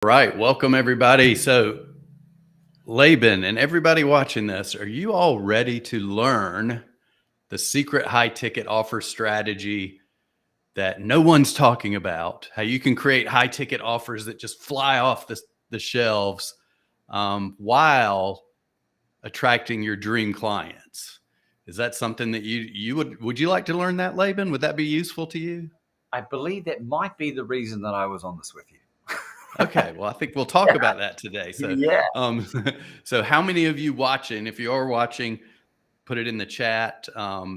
Right. Welcome, everybody. So, Laban and everybody watching this, are you all ready to learn the secret high ticket offer strategy that no one's talking about? How you can create high ticket offers that just fly off the shelves while attracting your dream clients? Is that something that you would you like to learn that, Laban? Would that be useful to you? I believe that might be the reason that I was on this with you. Okay, well, I think we'll talk about that today. So, Yeah. so how many of you watching? If you are watching, put it in the chat.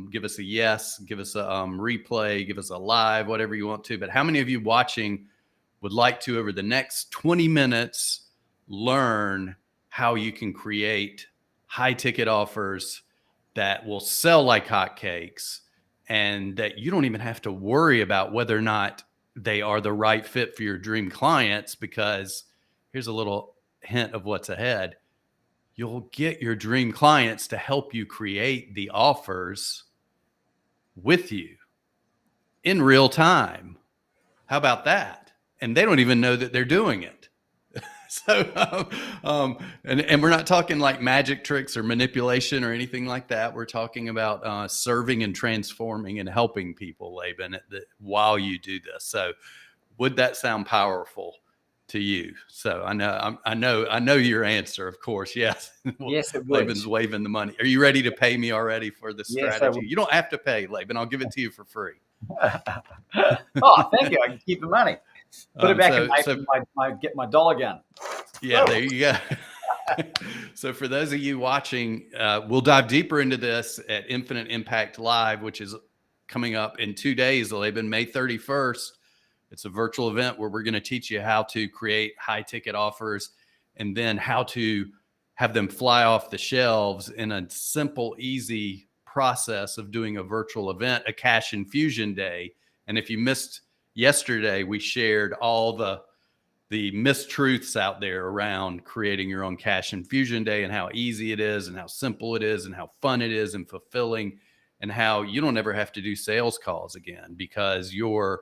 Give us a yes, give us a replay, give us a live, whatever you want to. But how many of you watching would like to, over the next 20 minutes, learn how you can create high ticket offers that will sell like hotcakes and that you don't even have to worry about whether or not they are the right fit for your dream clients? Because here's a little hint of what's ahead. You'll get your dream clients to help you create the offers with you in real time. How about that? And they don't even know that they're doing it. So, and we're not talking like magic tricks or manipulation or anything like that. We're talking about serving and transforming and helping people, Laban, while you do this. So, would that sound powerful to you? So, I know your answer. Of course, yes. Well, Yes, it would. Laban's waving the money. Are you ready to pay me already for the Yes, I strategy? would. You don't have to pay, Laban. I'll give it to you for free. Oh, thank you. I can keep the money. Put it back in get my dollar gun. Yeah, there you go. So for those of you watching, we'll dive deeper into this at Infinite Impact Live, which is coming up in 2 days. Laban, May 31st. It's a virtual event where we're going to teach you how to create high ticket offers and then how to have them fly off the shelves in a simple, easy process of doing a virtual event, a cash infusion day. And if you missed yesterday, we shared all the mistruths out there around creating your own cash infusion day and how easy it is and how simple it is and how fun it is and fulfilling, and how you don't ever have to do sales calls again because your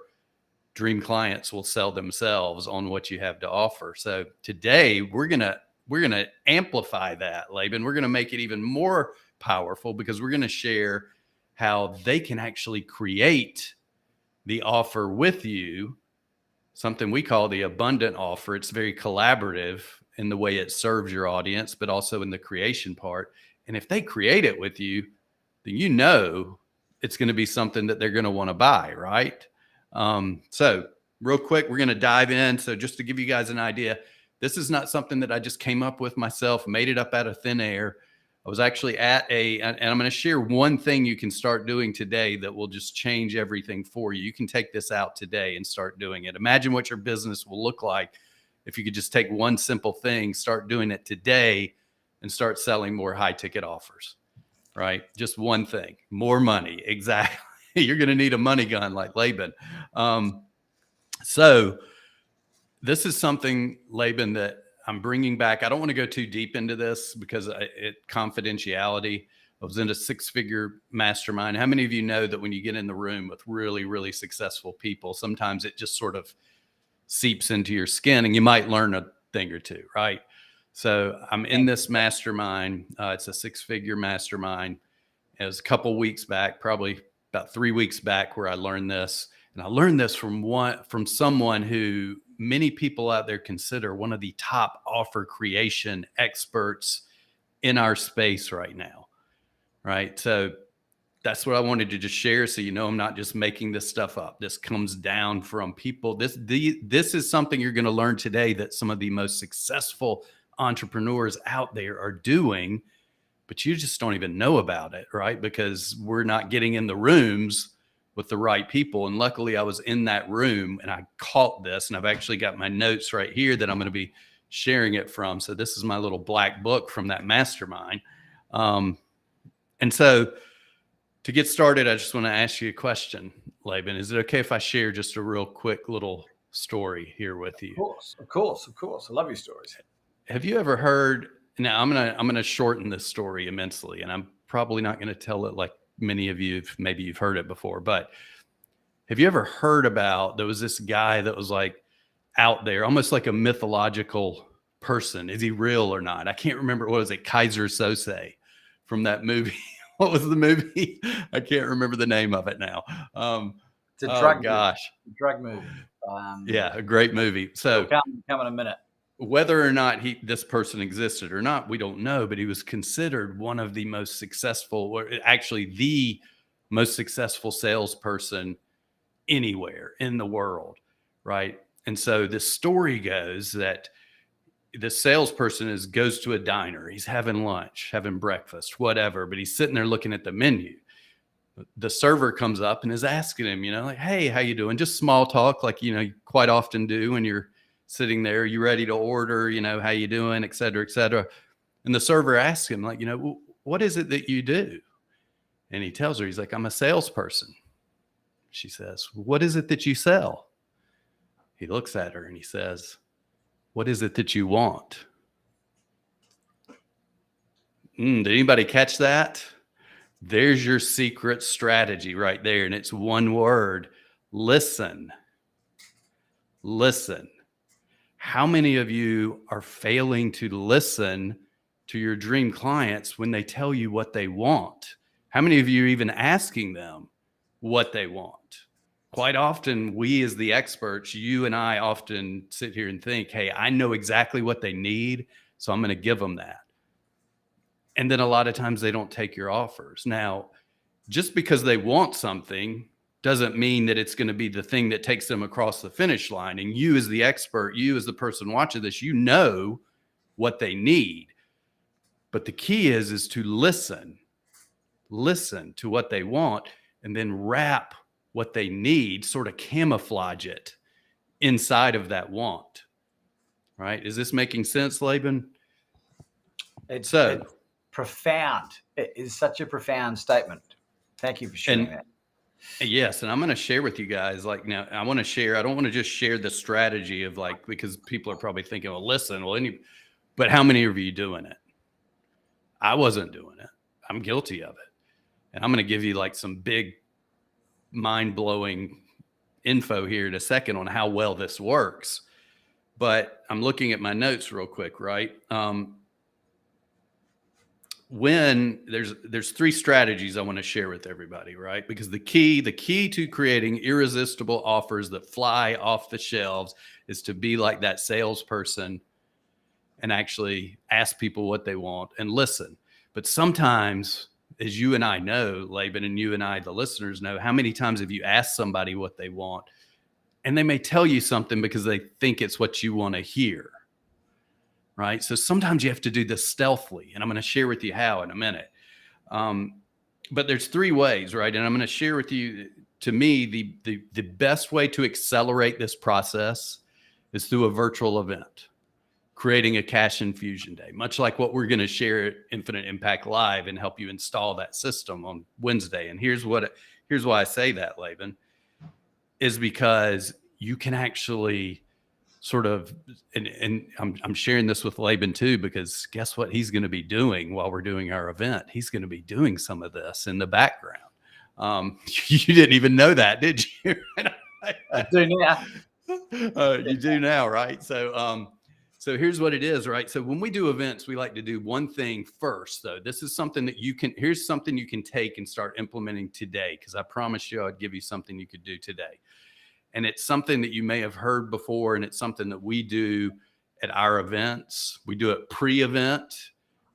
dream clients will sell themselves on what you have to offer. So today we're going to amplify that, Laban. We're going to make it even more powerful because we're going to share how they can actually create the offer with you, something we call the abundant offer. It's very collaborative in the way it serves your audience, but also in the creation part. And if they create it with you, then you know it's going to be something that they're going to want to buy, right? So real quick, we're going to dive in. So just to give you guys an idea, this is not something that I just came up with myself, made it up out of thin air. I was actually and I'm going to share one thing you can start doing today that will just change everything for you. You can take this out today and start doing it. Imagine what your business will look like if you could just take one simple thing, start doing it today, and start selling more high ticket offers, right? Just one thing, more money. Exactly. You're going to need a money gun like Laban. So this is something, Laban, that I'm bringing back. I don't want to go too deep into this because confidentiality. I was in a 6-figure mastermind. How many of you know that when you get in the room with really, really successful people, sometimes it just sort of seeps into your skin and you might learn a thing or two, right? So I'm in this mastermind. It's a 6-figure mastermind. It was a couple weeks back, probably about 3 weeks back, where I learned this. And I learned this from someone who many people out there consider one of the top offer creation experts in our space right now, right? So that's what I wanted to just share, so you know I'm not just making this stuff up. This comes down from people. This is something you're going to learn today that some of the most successful entrepreneurs out there are doing, but you just don't even know about it, right? Because we're not getting in the rooms with the right people. And luckily I was in that room and I caught this, and I've actually got my notes right here that I'm going to be sharing it from. So this is my little black book from that mastermind. And so to get started, I just want to ask you a question, Laban. Is it okay if I share just a real quick little story here with you? Of course. I love your stories. Have you ever heard? Now I'm gonna shorten this story immensely, and I'm probably not going to tell it like many of you. Maybe you've heard it before, but have you ever heard about? There was this guy that was like out there, almost like a mythological person. Is he real or not? I can't remember. What was it? Kaiser Sose from that movie. What was the movie? I can't remember the name of it now. It's a drug movie. Gosh. Drug movie. Yeah, a great movie. So come in a minute. Whether or not this person existed or not, we don't know, but he was considered one of the most successful, or actually the most successful salesperson anywhere in the world, right? And so the story goes that the salesperson goes to a diner, he's having lunch, having breakfast, whatever, but he's sitting there looking at the menu. The server comes up and is asking him, like, hey, how you doing? Just small talk, like, you quite often do when you're sitting there, you ready to order, how you doing, et cetera, et cetera. And the server asks him, like, what is it that you do? And he tells her, he's like, I'm a salesperson. She says, what is it that you sell? He looks at her and he says, what is it that you want? Did anybody catch that? There's your secret strategy right there. And it's one word: listen. Listen. How many of you are failing to listen to your dream clients when they tell you what they want? How many of you are even asking them what they want? Quite often, we as the experts, you and I often sit here and think, hey, I know exactly what they need, so I'm going to give them that. And then a lot of times they don't take your offers. Now, just because they want something doesn't mean that it's going to be the thing that takes them across the finish line. And you as the expert, you as the person watching this, you know what they need. But the key is to listen to what they want, and then wrap what they need, sort of camouflage it inside of that want. Right? Is this making sense, Laban? It's profound. It is such a profound statement. Thank you for sharing that. Yes. And I'm going to share with you guys, like, now I want to share, I don't want to just share the strategy of, like, because people are probably thinking, well, listen, but how many of you doing it? I wasn't doing it. I'm guilty of it. And I'm going to give you like some big mind blowing info here in a second on how well this works. But I'm looking at my notes real quick, right? When there's three strategies I want to share with everybody, right? Because the key to creating irresistible offers that fly off the shelves is to be like that salesperson and actually ask people what they want and listen. But sometimes, as you and I know, Laban, and you and I, the listeners, know, how many times have you asked somebody what they want, and they may tell you something because they think it's what you want to hear. Right. So sometimes you have to do this stealthily, and I'm going to share with you how in a minute. But there's three ways, right? And I'm going to share with you, to me, the best way to accelerate this process is through a virtual event, creating a cash infusion day, much like what we're going to share at Infinite Impact Live and help you install that system on Wednesday. And here's why I say that, Laban, is because you can actually sort of, and I'm sharing this with Laban too, because guess what he's going to be doing while we're doing our event? He's going to be doing some of this in the background. You didn't even know that, did you? I do now. You do now, right? So here's what it is, right? So when we do events, we like to do one thing first, though. This is something that here's something you can take and start implementing today, because I promised you I'd give you something you could do today. And it's something that you may have heard before, and it's something that we do at our events. We do it pre-event.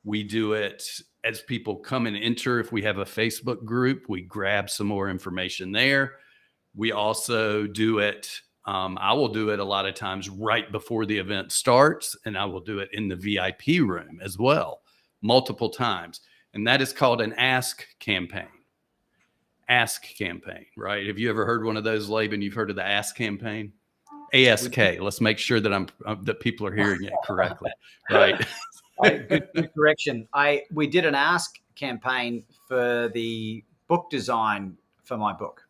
We do it as people come and enter. If we have a Facebook group, we grab some more information there. We also do it, I will do it a lot of times right before the event starts, and I will do it in the VIP room as well, multiple times. And that is called an ask campaign. Ask campaign, right? Have you ever heard one of those, Laban? You've heard of the ask campaign? ASK. Let's make sure that that people are hearing it correctly, right? Good correction. We did an ask campaign for the book design for my book,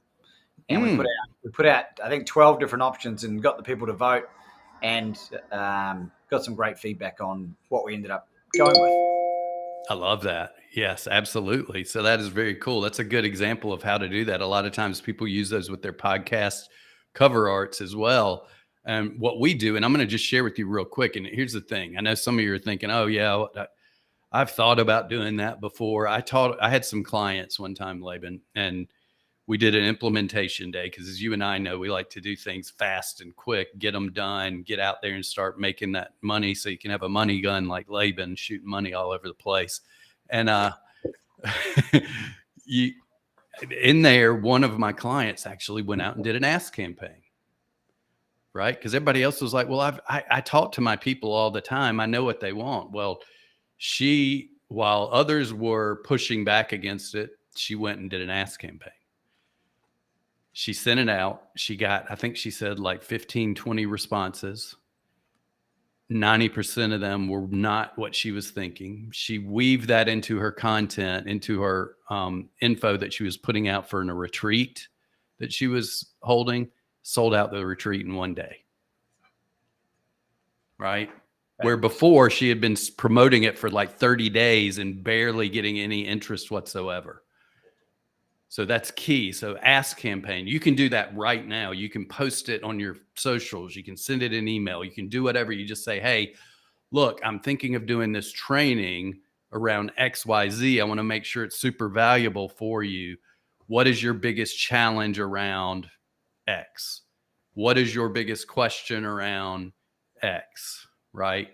and we put out I think 12 different options and got the people to vote, and got some great feedback on what we ended up going with. I love that. Yes, absolutely. So that is very cool. That's a good example of how to do that. A lot of times people use those with their podcast cover arts as well. And what we do, and I'm going to just share with you real quick. And here's the thing. I know some of you are thinking, oh yeah, I've thought about doing that before. I had some clients one time, Laban, and we did an implementation day because, as you and I know, we like to do things fast and quick, get them done, get out there and start making that money so you can have a money gun like Laban shooting money all over the place. And in there, one of my clients actually went out and did an ask campaign, right? Because everybody else was like, well, I talk to my people all the time. I know what they want. Well, while others were pushing back against it, she went and did an ask campaign. She sent it out. She got, I think she said like 15, 20 responses. 90% of them were not what she was thinking. She weaved that into her content, into her info that she was putting out for a retreat that she was holding, sold out the retreat in one day. Right? Where before she had been promoting it for like 30 days and barely getting any interest whatsoever. So that's key. So ask campaign, you can do that right now. You can post it on your socials. You can send it an email. You can do whatever. You just say, hey, look, I'm thinking of doing this training around XYZ. I want to make sure it's super valuable for you. What is your biggest challenge around X? What is your biggest question around X? Right?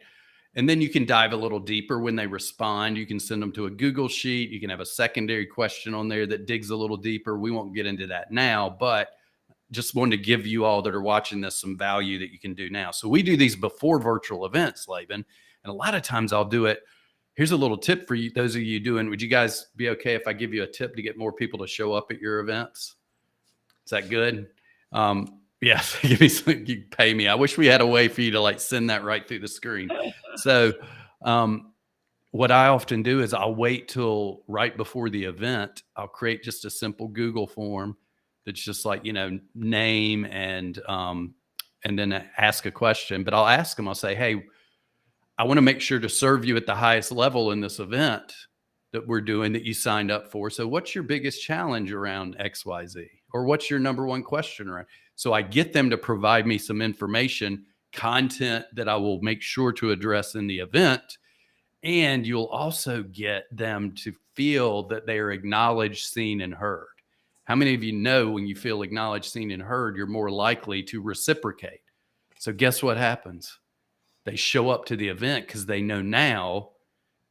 And then you can dive a little deeper when they respond. You can send them to a Google sheet. You can have a secondary question on there that digs a little deeper. We won't get into that now, but just wanted to give you all that are watching this some value that you can do now. So we do these before virtual events, Laban. And a lot of times I'll do it. Here's a little tip for you, those of you doing. Would you guys be okay if I give you a tip to get more people to show up at your events? Is that good? Yes, give me some, you pay me. I wish we had a way for you to like send that right through the screen. So what I often do is I'll wait till right before the event. I'll create just a simple Google form that's just like, name and then ask a question. But I'll ask them, I'll say, hey, I want to make sure to serve you at the highest level in this event that we're doing that you signed up for. So what's your biggest challenge around XYZ? Or what's your number one question around? So I get them to provide me some information, content that I will make sure to address in the event. And you'll also get them to feel that they are acknowledged, seen, and heard. How many of you know when you feel acknowledged, seen, and heard, you're more likely to reciprocate? So guess what happens? They show up to the event because they know now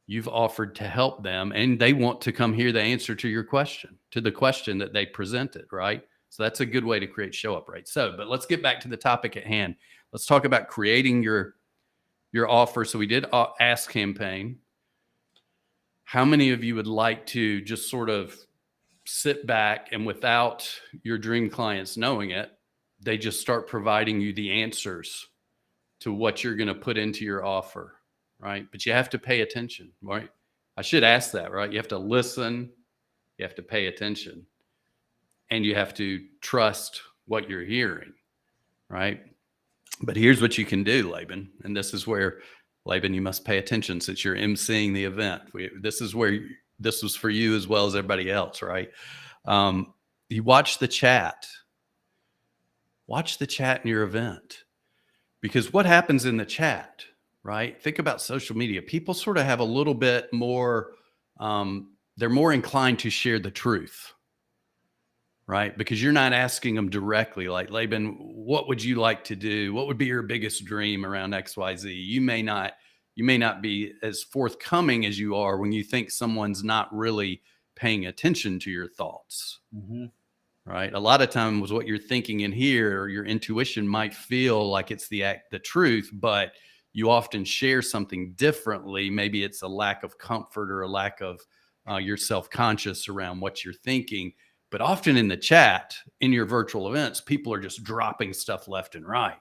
you've offered to help them and they want to come hear the answer to your question, to the question that they presented, right? So that's a good way to create show up, right? So, but let's get back to the topic at hand. Let's talk about creating your offer. So we did ask campaign. How many of you would like to just sort of sit back and without your dream clients knowing it, they just start providing you the answers to what you're going to put into your offer, right? But you have to pay attention, right? I should ask that, right? You have to listen, you have to pay attention, and you have to trust what you're hearing, right? But here's what you can do, Laban. And this is where, Laban, you must pay attention since you're emceeing the event. This is where this was for you as well as everybody else, right? You watch the chat. Watch the chat in your event. Because what happens in the chat, right? Think about social media. People sort of have a little bit more, they're more inclined to share the truth, right? Because you're not asking them directly, like, Laban, what would you like to do? What would be your biggest dream around XYZ? You may not be as forthcoming as you are when you think someone's not really paying attention to your thoughts, right? A lot of times what you're thinking in here, or your intuition might feel like it's the truth, but you often share something differently. Maybe it's a lack of comfort or a lack of you're self-conscious around what you're thinking. But often in the chat, in your virtual events, people are just dropping stuff left and right.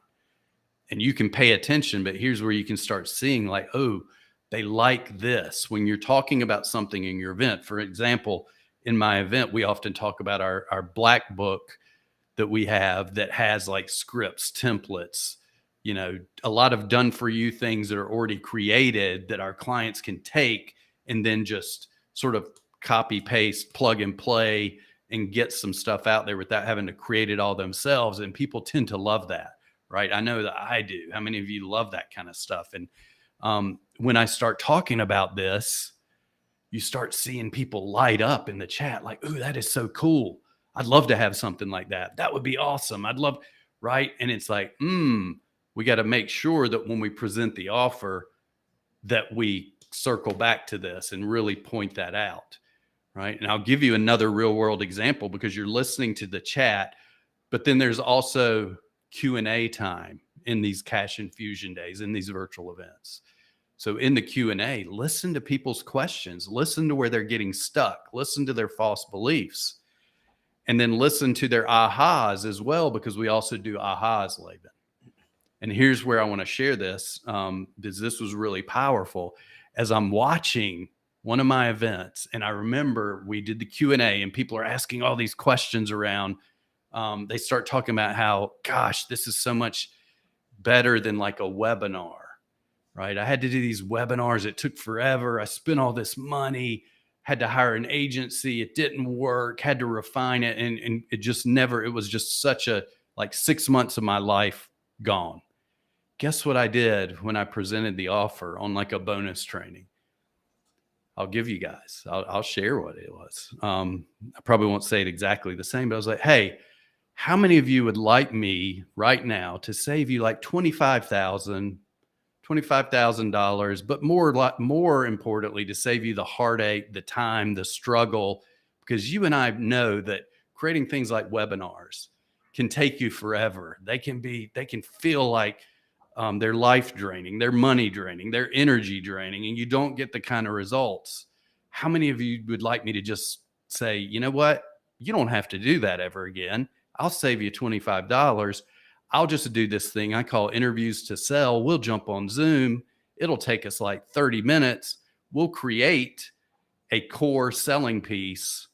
And you can pay attention, but here's where you can start seeing like, oh, they like this. When you're talking about something in your event, for example, in my event, we often talk about our black book that we have that has like scripts, templates, a lot of done for you things that are already created that our clients can take and then just sort of copy, paste, plug and play and get some stuff out there without having to create it all themselves. And people tend to love that, right? I know that I do. How many of you love that kind of stuff? And when I start talking about this, you start seeing people light up in the chat like, ooh, that is so cool. I'd love to have something like that. That would be awesome. I'd love, right? And it's like, we got to make sure that when we present the offer that we circle back to this and really point that out, right? And I'll give you another real world example because you're listening to the chat, but then there's also Q&A time in these cash infusion days, in these virtual events. So in the Q&A, listen to people's questions, listen to where they're getting stuck, listen to their false beliefs, and then listen to their ahas as well, because we also do ahas, Laban. And here's where I want to share this, because this was really powerful. As I'm watching one of my events, and I remember we did the Q&A and people are asking all these questions around, they start talking about how, gosh, this is so much better than like a webinar. Right? I had to do these webinars. It took forever. I spent all this money, had to hire an agency. It didn't work, had to refine it. And it just never, it was just such a, like 6 months of my life gone. Guess what I did when I presented the offer on like a bonus training? I'll give you guys, I'll share what it was. I probably won't say it exactly the same, but I was like, hey, how many of you would like me right now to save you like $25,000, but more importantly, to save you the heartache, the time, the struggle, because you and I know that creating things like webinars can take you forever. They can feel like they're life draining, they're money draining, they're energy draining, and you don't get the kind of results. How many of you would like me to just say, you know what? You don't have to do that ever again. I'll save you $25. I'll just do this thing I call interviews to sell. We'll jump on Zoom. It'll take us like 30 minutes. We'll create a core selling piece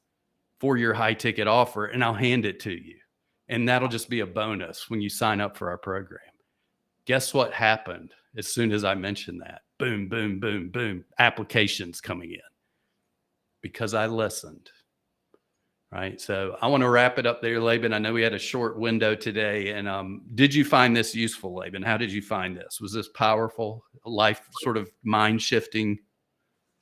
for your high ticket offer, and I'll hand it to you. And that'll just be a bonus when you sign up for our program. Guess what happened as soon as I mentioned that? Boom, boom, boom, boom. Applications coming in because I listened. Right. So I want to wrap it up there, Laban. I know we had a short window today. And did you find this useful, Laban? How did you find this? Was this powerful, life sort of mind shifting?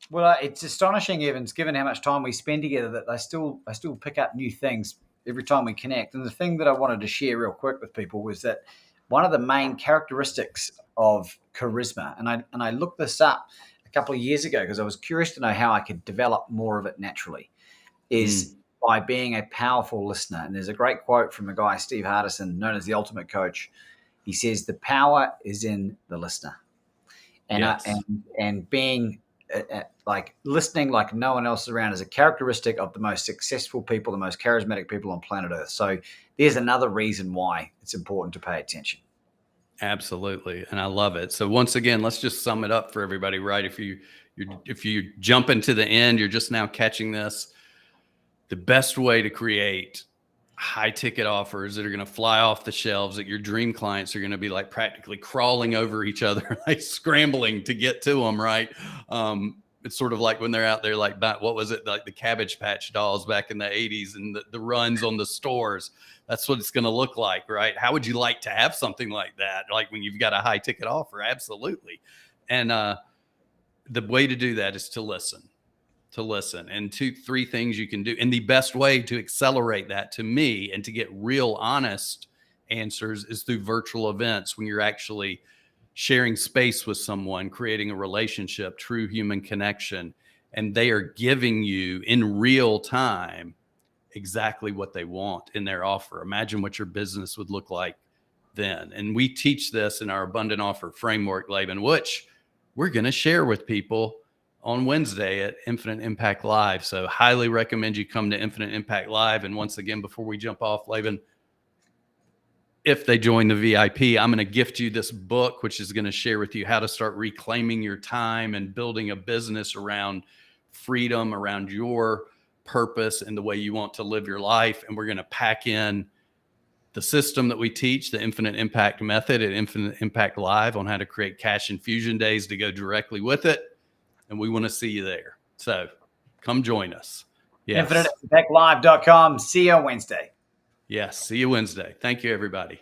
Well, it's astonishing, Evans, given how much time we spend together, that I still pick up new things every time we connect. And the thing that I wanted to share real quick with people was that one of the main characteristics of charisma, and I looked this up a couple of years ago because I was curious to know how I could develop more of it naturally, is by being a powerful listener. And there's a great quote from a guy, Steve Hardison, known as the Ultimate Coach. He says, the power is in the listener. And Yes. and being like listening like no one else around is a characteristic of the most successful people, the most charismatic people on planet Earth. So there's another reason why it's important to pay attention. Absolutely. And I love it. So once again, let's just sum it up for everybody, right? If you jump into the end, you're just now catching this. The best way to create high ticket offers that are going to fly off the shelves, that your dream clients are going to be like practically crawling over each other, like scrambling to get to them, right? It's sort of like when they're out there, like, what was it? Like the Cabbage Patch Dolls back in the 80s and the runs on the stores. That's what it's going to look like, right? How would you like to have something like that? Like when you've got a high ticket offer? Absolutely. And the way to do that is to listen. And 2-3 things you can do. And the best way to accelerate that to me and to get real honest answers is through virtual events, when you're actually sharing space with someone, creating a relationship, true human connection, and they are giving you in real time exactly what they want in their offer. Imagine what your business would look like then. And we teach this in our abundant offer framework, Laban, which we're going to share with people on Wednesday at Infinite Impact Live. So highly recommend you come to Infinite Impact Live. And once again, before we jump off, Laban, if they join the VIP, I'm going to gift you this book, which is going to share with you how to start reclaiming your time and building a business around freedom, around your purpose and the way you want to live your life. And we're going to pack in the system that we teach, the Infinite Impact Method at Infinite Impact Live, on how to create cash infusion days to go directly with it. And we want to see you there. So come join us. Yes. InfiniteImpactLive.com. See you Wednesday. Yes. See you Wednesday. Thank you, everybody.